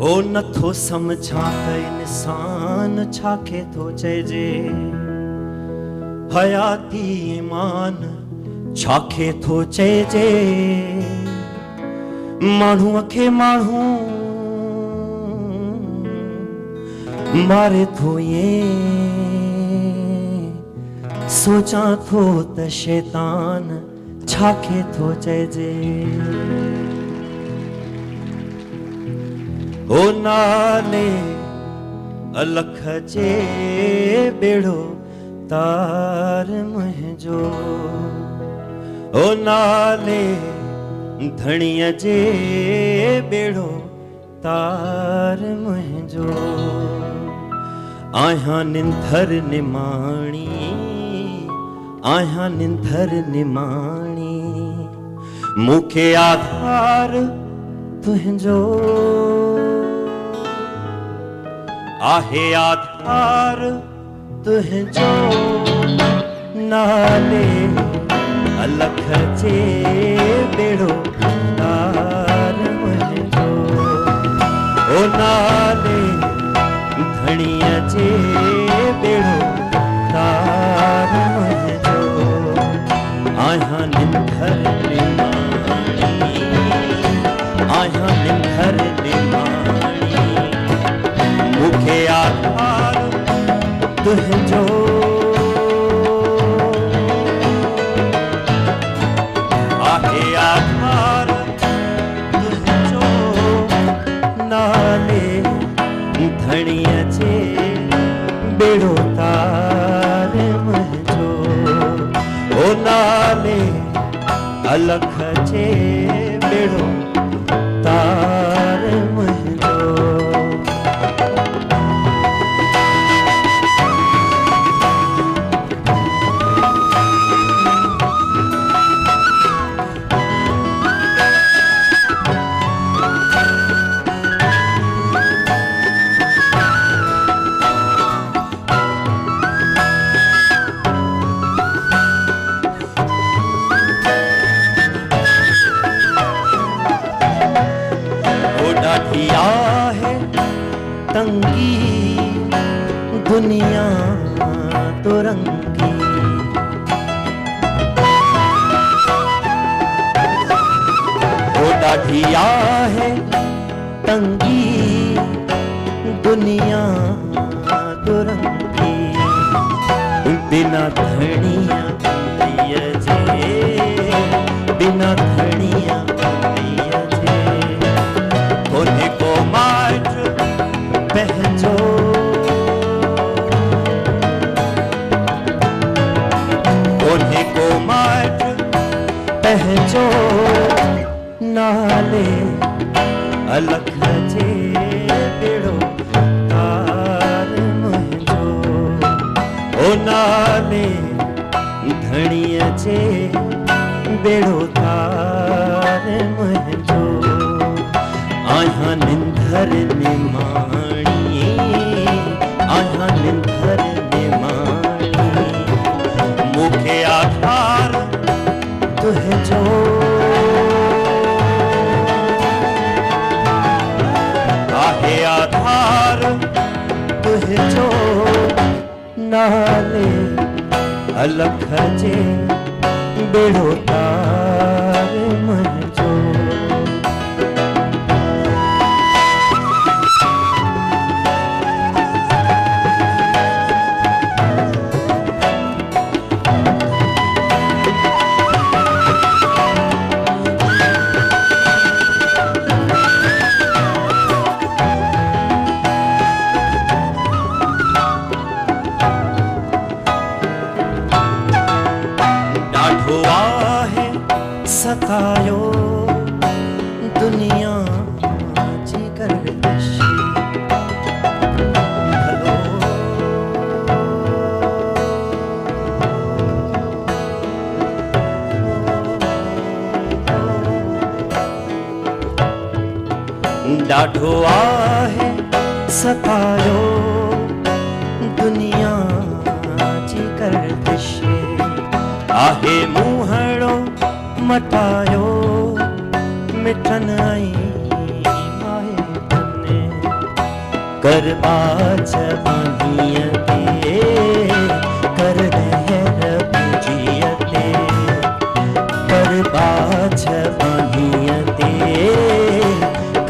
ओ नथो समझा त इंसान छाखे थो चइजे, हयाती ईमान छाखे थो चइजे। माण्हूअ खे माण्हू मारे थो ईएं, सोचां थो त शैतान छाखे थो चइजे। ओ नाले अलख जे बेड़ो तार मुंहिंजो, ओ नाले धणीअ जे बेड़ो तार मुंहिंजो। आहियां निंधर निमाणी, आहियां निंधर निमाणी, मूंखे आधार तुंहिंजो आहे, आधार तुंहिंजो। नाले अलख जे बेड़ो तार मुंहिंजो, ओ नाले धणीअ जे बेड़ो तार मुंहिंजो। आहियां निंधर निमाणी, आहियां निंधर निमाणी, मूंखे आधार तुंहिंजो आहे, आधार तुंहिंजो। नाले धणीअ जे बेड़ो तार मुंहिंजो, ओ नाले अलख जे बेड़ो तार मुंहिंजो। ॾाढी आहे तंगी दुनिया तो रंगी, ओ ॾाढी आहे तंगी दुनिया तो रंगी। बिना धणीअ पीअ जे, बिना धणीअ पीअ जे, कोन्हे को माइट पंहिंजो, कोन्हे को माइट पंहिंजो। नाले अलख जे बेड़ो तार मुंहिंजो, ओ नाले धणीअ जे बेड़ो तार मुंहिंजो। आहियां निंधर निमाणी, आहियां निंधर निमाणी, मूंखे आधार तुंहिंजो आहे, आधार तुंहिंजो। नाले अलख जे बेड़ो तार मुंहिंजो। ॾाढो आहे सतायो दुनिया जी गर्दिश, भलो ॾाढो आहे सतायो दुनिया जी गर्दिश, आहे मुंहड़ो मटायो मिठन आई माए तने। कर बाच बानियते कर लहर पूजियते कर बाच बानियते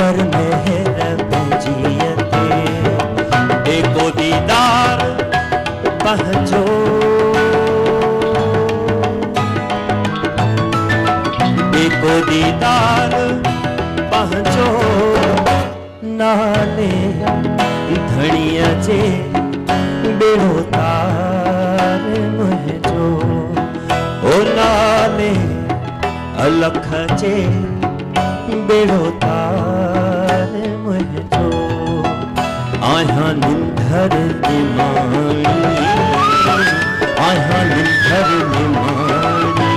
कर लहर पूजियते देखो दीदार पहचो देखो दीदार पहचो नाले धणिया जे बेड़ो तार मुझो ओ नाले अलख जे बेड़ो तार मुझो आया निंधर निमाणी आया निंधर निमाणी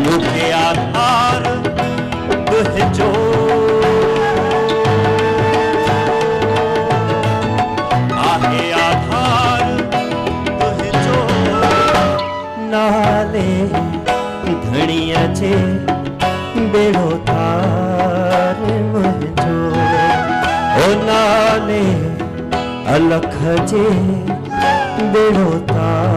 मुखे आधार दुहजो आहे आधार दुहजो नाले धणिया जे बेड़ो तार मुझो ओ नाले अलख जे बेड़ो तार